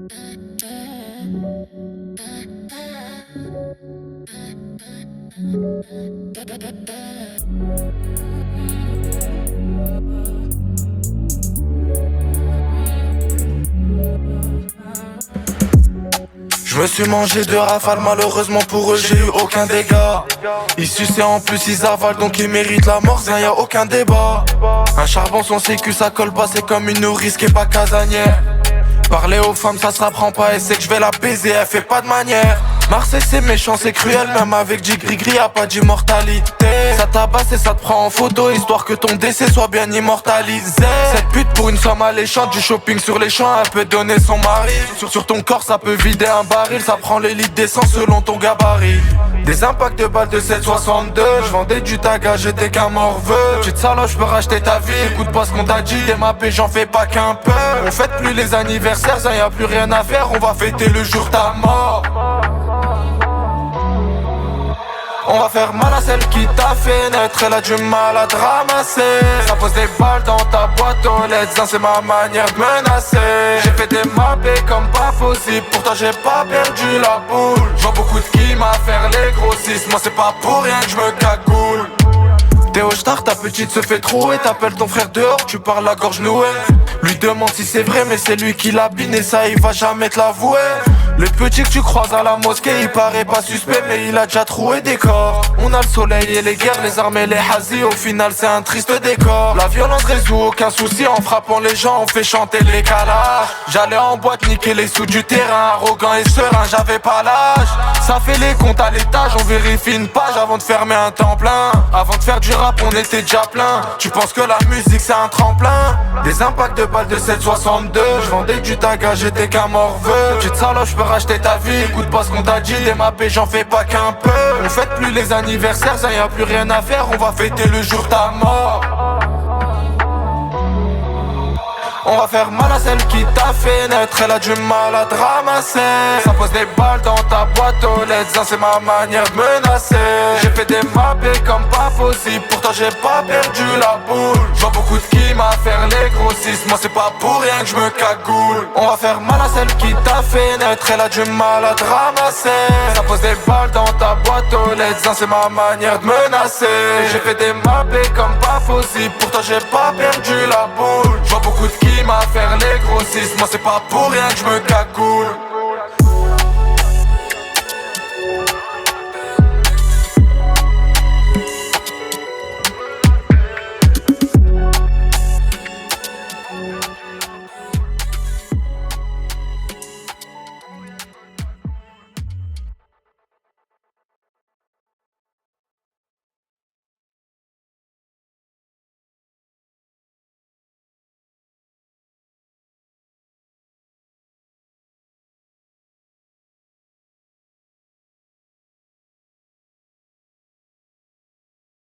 Je me suis mangé de rafales, malheureusement pour eux j'ai eu aucun dégât. Ils sucent et en plus ils avalent, donc ils méritent la mort, y a aucun débat. Un charbon son sécu ça colle pas, c'est comme une nourrice qui est pas casanière. Parler aux femmes ça s'apprend pas et c'est que je vais la baiser, elle fait pas de manière. Marseille c'est méchant, c'est cruel, même avec du gris-gris y'a pas d'immortalité. Ça tabasse et ça te prend en photo, histoire que ton décès soit bien immortalisé. Cette pute pour une somme alléchante, du shopping sur les champs, elle peut donner son mari. Sur ton corps ça peut vider un baril, ça prend les litres d'essence selon ton gabarit. Des impacts de balles de 7,62, j'vendais du taga, j'étais qu'un morveux. Petite salope, j'peux racheter ta vie, écoute pas ce qu'on t'a dit, des mappés j'en fais pas qu'un peu. On fête plus les anniversaires, ça y a plus rien à faire, on va fêter le jour de ta mort. On va faire mal à celle qui t'a fait naître, elle a du mal à te ramasser. Ça pose des balles dans ta boîte aux lettres, c'est ma manière de menacer. J'ai fait des mappés comme pas possible, pourtant j'ai pas perdu la boule. J'vois beaucoup de qui m'a faire les grossistes, moi c'est pas pour rien que j'me cagoule. T'es au star, ta petite se fait trouer, t'appelles ton frère dehors, tu parles la gorge nouée. Lui demande si c'est vrai mais c'est lui qui l'a biné, ça il va jamais te l'avouer. Le petit que tu croises à la mosquée, il paraît pas suspect mais il a déjà troué des corps. On a le soleil et les guerres, les armes et les hazis, au final c'est un triste décor. La violence résout aucun souci, en frappant les gens on fait chanter les calages. J'allais en boîte niquer les sous du terrain, arrogant et serein, j'avais pas l'âge. Ça fait les comptes à l'étage, on vérifie une page avant de fermer un temps plein. Avant de faire du rap on était déjà plein. Tu penses que la musique c'est un tremplin? Des impacts de balles de 7,62, j'vendais du taga, j'étais qu'un morveux. Petite salope, j'peux racheter ta vie, écoute pas ce qu'on t'a dit, des mappés j'en fais pas qu'un peu. On fête plus les anniversaires, ça y a plus rien à faire, on va fêter le jour de ta mort. On va faire mal à celle qui t'a fait naître, elle a du mal à te ramasser. Ça pose des balles dans ta boîte aux lettres, c'est ma manière de menacer. J'ai fait des mappés comme pas possible, pourtant j'ai pas perdu la boule. J'vois beaucoup de qui m'a faire les grossistes, moi c'est pas pour rien que j'me cagoule. On va faire mal à celle qui t'a fait naître, elle a du mal à te ramasser. Ça pose des balles dans ta boîte aux lettres, c'est ma manière de menacer. J'ai fait des mappés comme pas possible, pourtant j'ai pas perdu la boule. J'vois beaucoup de qui m'a faire les grossistes, moi c'est pas pour rien que j'me cagoule.